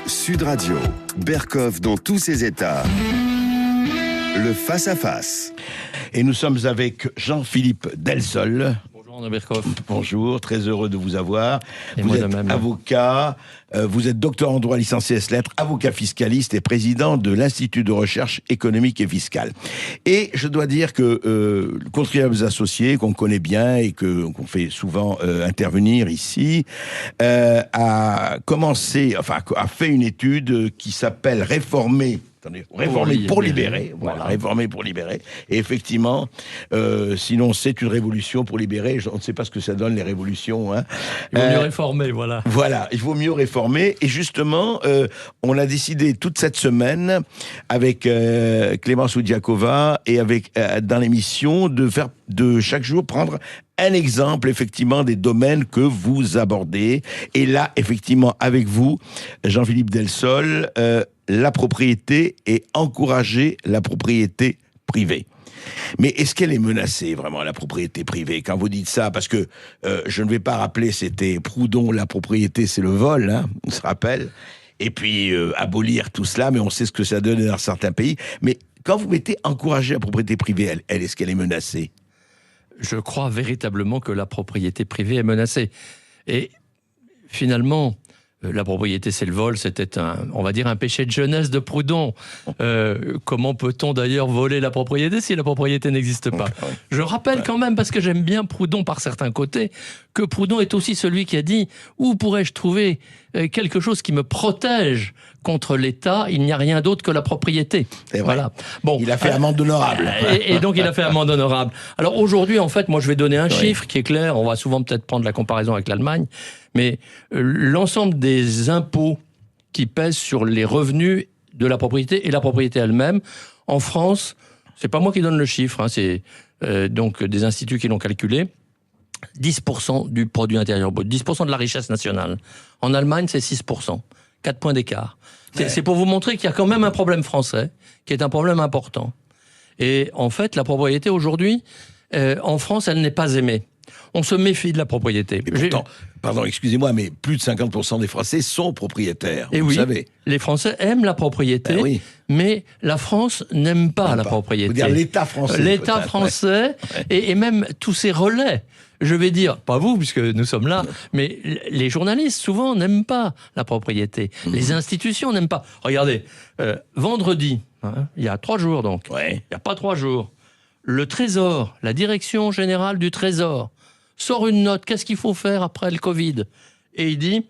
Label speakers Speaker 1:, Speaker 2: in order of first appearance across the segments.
Speaker 1: Sud Radio, Berkoff dans tous ses états. Le face-à-face.
Speaker 2: Et nous sommes avec Jean-Philippe Delsol.
Speaker 3: Bonjour André Berkoff.
Speaker 2: Bonjour, très heureux de vous avoir.
Speaker 3: Et
Speaker 2: vous
Speaker 3: moi
Speaker 2: êtes
Speaker 3: de même.
Speaker 2: avocat, vous êtes docteur en droit licencié S-Lettres, avocat fiscaliste et président de l'Institut de recherche économique et fiscale. Et je dois dire que le contribuable associé, qu'on connaît bien et qu'on fait souvent intervenir ici, a fait une étude qui s'appelle Réformer pour libérer. Voilà, réformer pour libérer. Et effectivement, sinon c'est une révolution pour libérer. On ne sait pas ce que ça donne, les révolutions. Hein.
Speaker 3: Il vaut mieux réformer, voilà.
Speaker 2: Voilà, il vaut mieux réformer. Et justement, on a décidé toute cette semaine, avec Clémence Oudiakova et avec dans l'émission, de chaque jour prendre un exemple, effectivement, des domaines que vous abordez. Et là, effectivement, avec vous, Jean-Philippe Delsol, la propriété et encourager la propriété privée. Mais est-ce qu'elle est menacée, vraiment, la propriété privée, quand vous dites ça? Parce que je ne vais pas rappeler, c'était Proudhon, la propriété, c'est le vol, hein, on se rappelle. Et puis, abolir tout cela, mais on sait ce que ça donne dans certains pays. Mais quand vous mettez encourager la propriété privée, est-ce qu'elle est menacée?
Speaker 3: Je crois véritablement que la propriété privée est menacée. Et finalement, la propriété, c'est le vol, c'était on va dire un péché de jeunesse de Proudhon. Comment peut-on d'ailleurs voler la propriété si la propriété n'existe pas? Je rappelle quand même, parce que j'aime bien Proudhon par certains côtés, que Proudhon est aussi celui qui a dit « Où pourrais-je trouver quelque chose qui me protège contre l'État? Il n'y a rien d'autre que la propriété. » Voilà. Bon,
Speaker 2: il a fait amende honorable.
Speaker 3: Et donc il a fait amende honorable. Alors aujourd'hui, en fait, moi je vais donner un chiffre qui est clair. On va souvent peut-être prendre la comparaison avec l'Allemagne. Mais l'ensemble des impôts qui pèsent sur les revenus de la propriété et la propriété elle-même, en France, c'est pas moi qui donne le chiffre, hein, c'est donc des instituts qui l'ont calculé, 10% du produit intérieur brut, 10% de la richesse nationale. En Allemagne, c'est 6%, 4 points d'écart. C'est pour vous montrer qu'il y a quand même un problème français, qui est un problème important. Et en fait, la propriété aujourd'hui, en France, elle n'est pas aimée. On se méfie de la propriété.
Speaker 2: Mais pourtant, pardon, excusez-moi, mais plus de 50% des Français sont propriétaires, vous savez.
Speaker 3: Les Français aiment la propriété, mais la France n'aime pas la propriété.
Speaker 2: Vous dire l'État français.
Speaker 3: L'État français, et même tous ces relais. Je vais dire, pas vous, puisque nous sommes là, mais les journalistes, souvent, n'aiment pas la propriété. Les institutions n'aiment pas. Regardez, vendredi, hein, il y a 3 jours donc, il n'y a pas 3 jours, le Trésor, la Direction Générale du Trésor, sort une note, qu'est-ce qu'il faut faire après le Covid? Et il dit,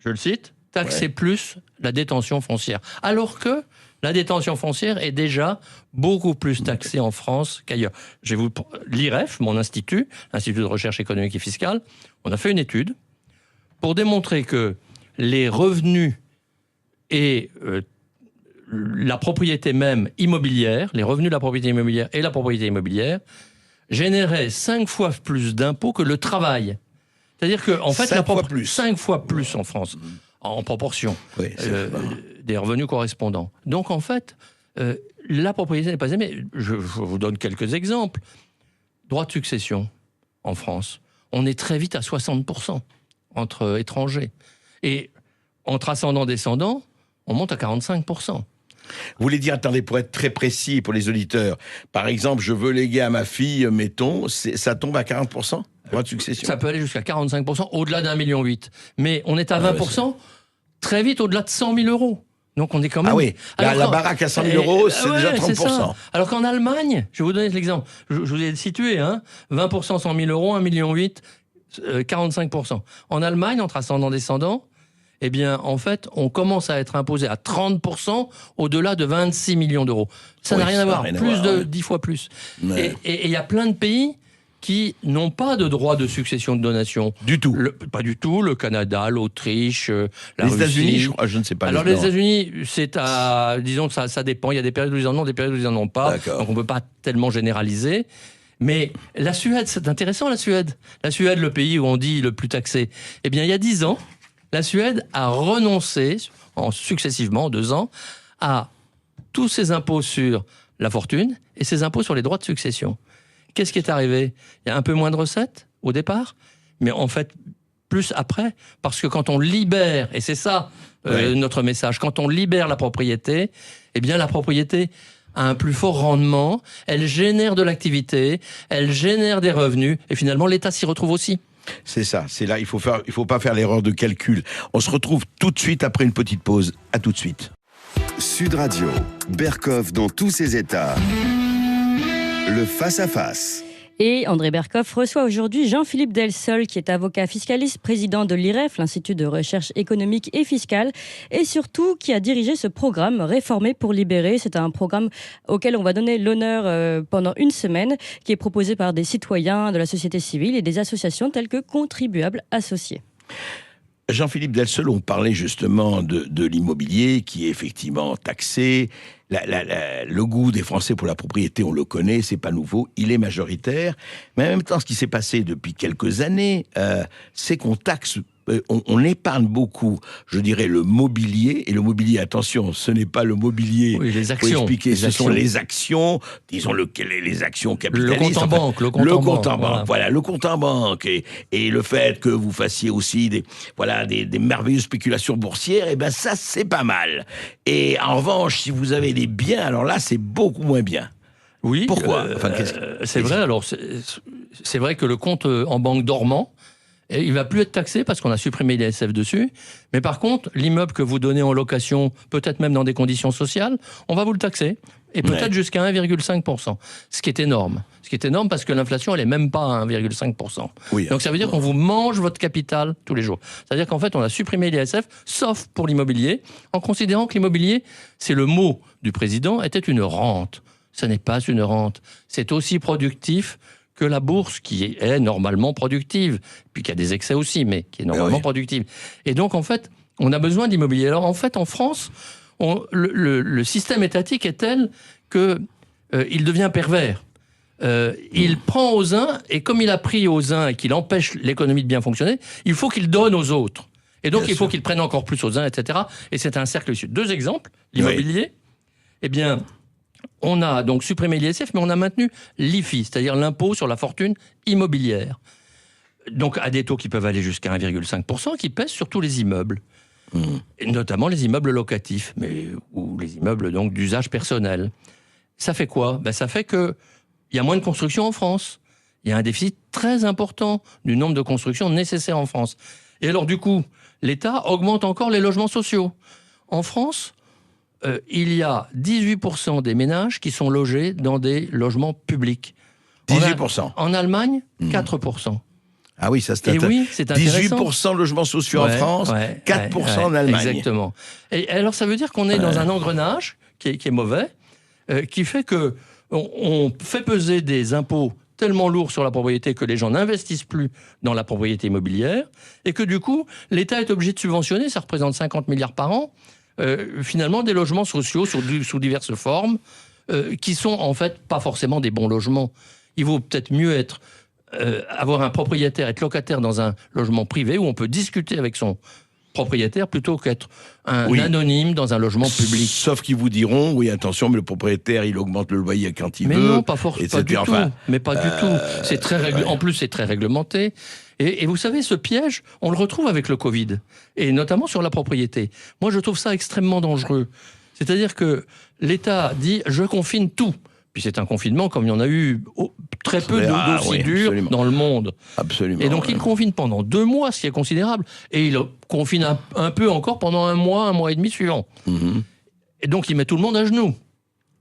Speaker 3: je le cite, taxer plus la détention foncière. Alors que la détention foncière est déjà beaucoup plus taxée en France qu'ailleurs. Je vais vous l'IREF, mon institut, l'Institut de recherche économique et fiscale, on a fait une étude pour démontrer que les revenus et la propriété même immobilière, les revenus de la propriété immobilière et la propriété immobilière généraient 5 fois plus d'impôts que le travail. C'est-à-dire que, en fait, 5 fois plus en France, en proportion des revenus correspondants. Donc, en fait, la propriété n'est pas aimée. Je vous donne quelques exemples. Droit de succession en France, on est très vite à 60% entre étrangers. Et entre ascendants-descendants, on monte à 45%.
Speaker 2: Vous voulez dire, attendez, pour être très précis pour les auditeurs, par exemple, je veux léguer à ma fille, mettons, ça tombe à 40%, droit de succession?
Speaker 3: Ça peut aller jusqu'à 45%, au-delà d'1,8 million. Mais on est à 20%, très vite au-delà de 100 000 euros. Donc on est quand même...
Speaker 2: Ah oui, la baraque à 100 000 euros, c'est déjà 30%.
Speaker 3: Alors qu'en Allemagne, je vais vous donner l'exemple, je vous ai situé, hein, 20%, 100 000 euros, 1,8 million, 45%. En Allemagne, entre ascendants-descendants, eh bien, en fait, on commence à être imposé à 30% au-delà de 26 millions d'euros. Ça n'a rien à voir, plus de 10 fois plus. Et il y a plein de pays qui n'ont pas de droit de succession de donation.
Speaker 2: Du tout.
Speaker 3: Pas du tout. Le Canada, l'Autriche, la Russie.
Speaker 2: Les États-Unis, je ne sais pas.
Speaker 3: Alors les États-Unis, disons que ça dépend. Il y a des périodes où ils en ont, des périodes où ils n'en ont pas. Donc on ne peut pas tellement généraliser. Mais la Suède, c'est intéressant, la Suède. La Suède, le pays où on dit le plus taxé. Eh bien, il y a 10 ans, la Suède a renoncé, successivement, en 2 ans, à tous ses impôts sur la fortune et ses impôts sur les droits de succession. Qu'est-ce qui est arrivé? Il y a un peu moins de recettes au départ, mais en fait, plus après, parce que quand on libère, et c'est ça notre message. Quand on libère la propriété, eh bien la propriété a un plus fort rendement, elle génère de l'activité, elle génère des revenus, et finalement l'État s'y retrouve aussi.
Speaker 2: C'est ça, c'est là, il faut pas faire l'erreur de calcul. On se retrouve tout de suite après une petite pause. À tout de suite.
Speaker 1: Sud Radio, Berkoff dans tous ses états. Le face-à-face.
Speaker 4: Et André Berkoff reçoit aujourd'hui Jean-Philippe Delsol, qui est avocat fiscaliste, président de l'IREF, l'Institut de recherche économique et fiscale, et surtout qui a dirigé ce programme Réformer pour libérer. C'est un programme auquel on va donner l'honneur pendant une semaine, qui est proposé par des citoyens de la société civile et des associations telles que Contribuables Associés.
Speaker 2: Jean-Philippe Delsol, on parlait justement de l'immobilier qui est effectivement taxé. Le goût des Français pour la propriété, on le connaît, c'est pas nouveau, il est majoritaire. Mais en même temps, ce qui s'est passé depuis quelques années, c'est qu'on taxe, on épargne beaucoup, je dirais, le mobilier. Et le mobilier, attention, ce n'est pas le mobilier.
Speaker 3: Oui, les actions.
Speaker 2: Faut expliquer, ce sont les actions, disons les actions capitalistes.
Speaker 3: Le compte en banque. Le compte en banque,
Speaker 2: voilà, le compte en banque. Et le fait que vous fassiez aussi des merveilleuses spéculations boursières, et ben ça, c'est pas mal. Et en revanche, si vous avez des biens, alors là, c'est beaucoup moins bien.
Speaker 3: Oui.
Speaker 2: Pourquoi
Speaker 3: c'est vrai. Alors, c'est vrai que le compte en banque dormant, et il va plus être taxé parce qu'on a supprimé l'ISF dessus. Mais par contre, l'immeuble que vous donnez en location, peut-être même dans des conditions sociales, on va vous le taxer. Et peut-être jusqu'à 1,5%. Ce qui est énorme. Ce qui est énorme parce que l'inflation, elle est même pas à 1,5%.
Speaker 2: Oui,
Speaker 3: donc ça veut dire qu'on vous mange votre capital tous les jours. C'est-à-dire qu'en fait, on a supprimé l'ISF, sauf pour l'immobilier, en considérant que l'immobilier, c'est le mot du président, était une rente. Ce n'est pas une rente. C'est aussi productif que la bourse, qui est normalement productive, puis qui a des excès aussi, mais qui est normalement productive. Et donc, en fait, on a besoin d'immobilier. Alors, en fait, en France, le système étatique est tel que il devient pervers. Il prend aux uns, et comme il a pris aux uns et qu'il empêche l'économie de bien fonctionner, il faut qu'il donne aux autres. Et donc, il faut qu'il prenne encore plus aux uns, etc. Et c'est un cercle vicieux. 2 exemples. L'immobilier, eh bien, on a donc supprimé l'ISF, mais on a maintenu l'IFI, c'est-à-dire l'impôt sur la fortune immobilière. Donc, à des taux qui peuvent aller jusqu'à 1,5%, qui pèsent sur tous les immeubles. Et notamment les immeubles locatifs, ou les immeubles donc d'usage personnel. Ça fait quoi ? Ça fait qu'il y a moins de construction en France. Il y a un déficit très important du nombre de constructions nécessaires en France. Et alors du coup, l'État augmente encore les logements sociaux. En France, il y a 18% des ménages qui sont logés dans des logements publics.
Speaker 2: 18%.
Speaker 3: En Allemagne, 4%.
Speaker 2: Ah oui, ça c'est
Speaker 3: intéressant.
Speaker 2: 18% de logements sociaux en France, 4% en Allemagne.
Speaker 3: Exactement. Et alors ça veut dire qu'on est dans un engrenage qui est mauvais, qui fait que on fait peser des impôts tellement lourds sur la propriété que les gens n'investissent plus dans la propriété immobilière, et que du coup, l'État est obligé de subventionner, ça représente 50 milliards par an, finalement des logements sociaux sous diverses formes, qui sont en fait pas forcément des bons logements. Il vaut peut-être mieux avoir un propriétaire, être locataire dans un logement privé où on peut discuter avec son propriétaire plutôt qu'être un anonyme dans un logement public.
Speaker 2: Sauf qu'ils vous diront, oui, attention, mais le propriétaire, il augmente le loyer quand il veut.
Speaker 3: Mais non, pas du tout. Mais pas du tout. C'est en plus, c'est très réglementé. Et vous savez, ce piège, on le retrouve avec le Covid, et notamment sur la propriété. Moi, je trouve ça extrêmement dangereux. C'est-à-dire que l'État dit « je confine tout ». Puis c'est un confinement comme il y en a eu très peu d'aussi durs dans le monde.
Speaker 2: Absolument.
Speaker 3: Et donc il confine pendant 2 mois, ce qui est considérable. Et il confine un peu encore pendant 1 mois et demi suivant. Et donc il met tout le monde à genoux.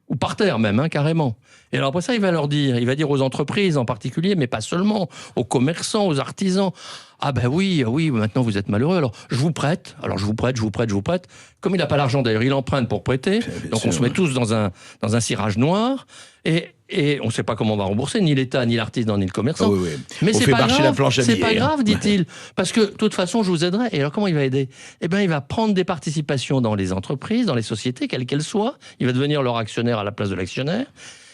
Speaker 3: Ou par terre même, carrément. Et alors après ça, il va dire aux entreprises en particulier, mais pas seulement, aux commerçants, aux artisans, ah ben oui, maintenant vous êtes malheureux, alors je vous prête. Comme il n'a pas l'argent d'ailleurs, il emprunte pour prêter, donc on se met tous dans un cirage noir, et on ne sait pas comment on va rembourser, ni l'État, ni l'artisan, ni le commerçant. Mais c'est pas grave, c'est pas grave, dit-il, parce que de toute façon, je vous aiderai. Et alors comment il va aider ? Eh bien, il va prendre des participations dans les entreprises, dans les sociétés, quelles qu'elles soient, il va devenir leur actionnaire à la place de l'actionnaire.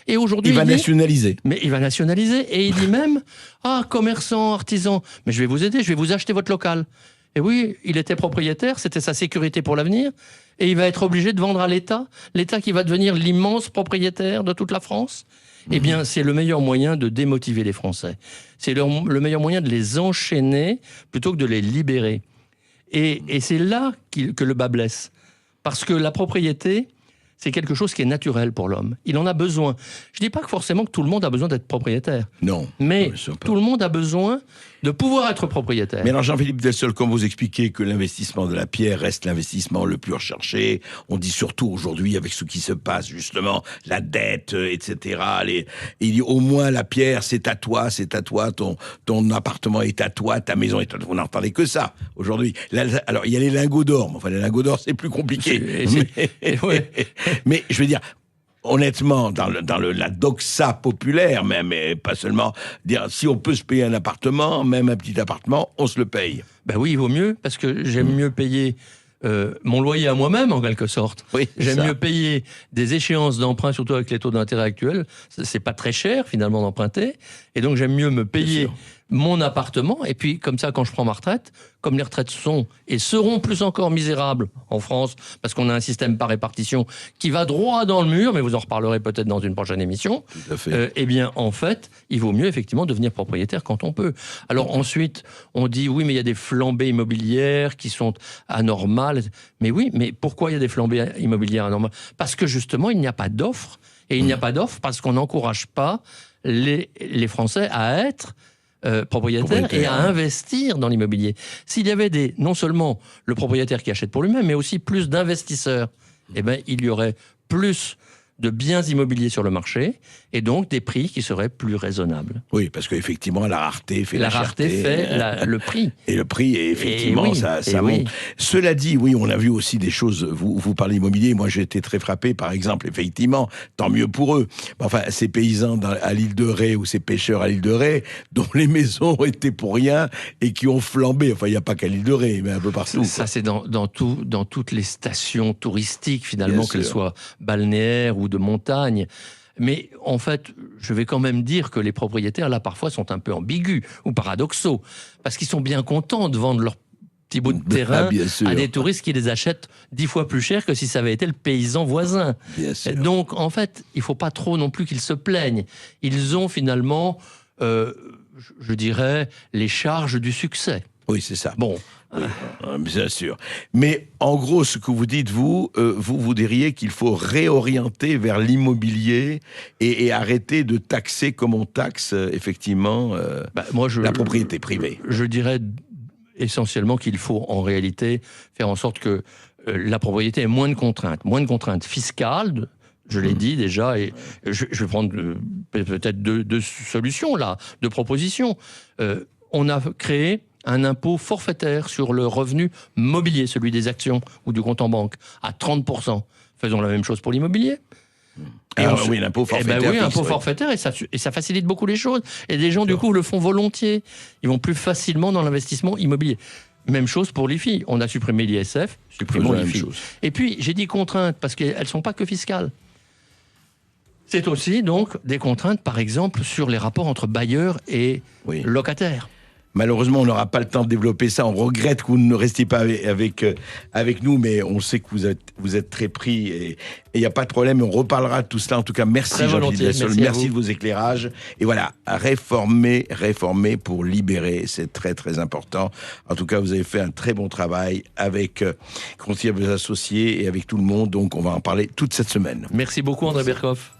Speaker 3: Et aujourd'hui,
Speaker 2: il va nationaliser.
Speaker 3: Mais il va nationaliser, et il dit même, commerçants, artisans, mais je vais vous aider, je vais vous acheter votre local. Et oui, il était propriétaire, c'était sa sécurité pour l'avenir, et il va être obligé de vendre à l'État qui va devenir l'immense propriétaire de toute la France. Eh bien, c'est le meilleur moyen de démotiver les Français. C'est le meilleur moyen de les enchaîner plutôt que de les libérer. Et c'est là que le bas blesse. Parce que la propriété, c'est quelque chose qui est naturel pour l'homme. Il en a besoin. Je ne dis pas que forcément que tout le monde a besoin d'être propriétaire.
Speaker 2: Non.
Speaker 3: Mais
Speaker 2: Bien sûr pas.
Speaker 3: tout le monde a besoin de pouvoir être propriétaire.
Speaker 2: Mais alors Jean-Philippe Delsol, quand vous expliquez que l'investissement de la pierre reste l'investissement le plus recherché, on dit surtout aujourd'hui avec ce qui se passe justement, la dette, etc. Il dit au moins la pierre c'est à toi, ton appartement est à toi, ta maison est à toi. Vous n'entendez que ça aujourd'hui. Alors il y a les lingots d'or, mais enfin les lingots d'or c'est plus compliqué. Mais je veux dire, honnêtement, dans la doxa populaire même, et pas seulement, dire si on peut se payer un appartement, même un petit appartement, on se le paye.
Speaker 3: Ben oui, il vaut mieux, parce que j'aime mieux payer mon loyer à moi-même, en quelque sorte.
Speaker 2: Oui,
Speaker 3: j'aime
Speaker 2: ça.
Speaker 3: mieux payer des échéances d'emprunt, surtout avec les taux d'intérêt actuels. C'est pas très cher, finalement, d'emprunter. Et donc, j'aime mieux me payer mon appartement. Et puis, comme ça, quand je prends ma retraite, comme les retraites sont et seront plus encore misérables en France, parce qu'on a un système par répartition qui va droit dans le mur, mais vous en reparlerez peut-être dans une prochaine émission,
Speaker 2: Tout à fait.
Speaker 3: eh bien, en fait, il vaut mieux, effectivement, devenir propriétaire quand on peut. Alors, ensuite, on dit, oui, mais il y a des flambées immobilières qui sont anormales. Mais oui, mais pourquoi il y a des flambées immobilières anormales ? Parce que, justement, il n'y a pas d'offre. Et il n'y a pas d'offre parce qu'on n'encourage pas les Français à être propriétaire et à investir dans l'immobilier. S'il y avait non seulement le propriétaire qui achète pour lui-même, mais aussi plus d'investisseurs, eh ben, il y aurait plus de biens immobiliers sur le marché et donc des prix qui seraient plus raisonnables.
Speaker 2: Oui, parce qu'effectivement, la rareté fait
Speaker 3: La
Speaker 2: la
Speaker 3: rareté
Speaker 2: cherté.
Speaker 3: fait le prix.
Speaker 2: Et le prix, effectivement,
Speaker 3: Et oui,
Speaker 2: ça
Speaker 3: et
Speaker 2: monte.
Speaker 3: oui.
Speaker 2: Cela dit, oui, on a vu aussi des choses. Vous parlez immobilier. Moi, j'ai été très frappé, par exemple, effectivement, tant mieux pour eux. Enfin, ces paysans à l'île de Ré ou ces pêcheurs à l'île de Ré, dont les maisons étaient pour rien et qui ont flambé. Enfin, il n'y a pas qu'à l'île de Ré, mais un peu partout.
Speaker 3: Ça, c'est dans toutes les stations touristiques, finalement,
Speaker 2: Bien
Speaker 3: qu'elles
Speaker 2: sûr.
Speaker 3: soient balnéaires ou de montagne. Mais en fait, je vais quand même dire que les propriétaires, là, parfois, sont un peu ambigus ou paradoxaux. Parce qu'ils sont bien contents de vendre leur petit bout de terrain
Speaker 2: bien sûr.
Speaker 3: à des touristes qui les achètent 10 fois plus cher que si ça avait été le paysan voisin.
Speaker 2: Bien sûr.
Speaker 3: Donc, en fait, il ne faut pas trop non plus qu'ils se plaignent. Ils ont finalement, je dirais, les charges du succès.
Speaker 2: Oui, c'est ça.
Speaker 3: Bon,
Speaker 2: Bien sûr. Mais en gros, ce que vous dites, vous diriez qu'il faut réorienter vers l'immobilier et arrêter de taxer comme on taxe, effectivement,
Speaker 3: moi,
Speaker 2: la propriété privée.
Speaker 3: Je dirais essentiellement qu'il faut en réalité faire en sorte que la propriété ait moins de contraintes fiscales, je l'ai dit déjà, et je vais prendre peut-être deux solutions là, deux propositions. On a créé un impôt forfaitaire sur le revenu mobilier, celui des actions ou du compte en banque, à 30%. Faisons la même chose pour l'immobilier.
Speaker 2: Oui, l'impôt forfaitaire.
Speaker 3: Oui,
Speaker 2: fixe,
Speaker 3: impôt
Speaker 2: oui.
Speaker 3: forfaitaire, et ça facilite beaucoup les choses. Et des gens, du coup, le font volontiers. Ils vont plus facilement dans l'investissement immobilier. Même chose pour les filles. On a supprimé l'ISF, supprimons
Speaker 2: Faisons la
Speaker 3: les
Speaker 2: même
Speaker 3: filles.
Speaker 2: chose.
Speaker 3: Et puis, j'ai dit contraintes, parce qu'elles ne sont pas que fiscales. C'est aussi, donc, des contraintes, par exemple, sur les rapports entre bailleurs et locataires.
Speaker 2: Malheureusement, on n'aura pas le temps de développer ça. On regrette que vous ne restiez pas avec nous, mais on sait que vous êtes très pris et il n'y a pas de problème. On reparlera de tout cela. En tout cas, merci Jean-Philippe Delsol. Merci de vos éclairages. Et voilà, réformer pour libérer, c'est très très important. En tout cas, vous avez fait un très bon travail avec vos associés et avec tout le monde. Donc, on va en parler toute cette semaine.
Speaker 3: Merci beaucoup, André Berkoff.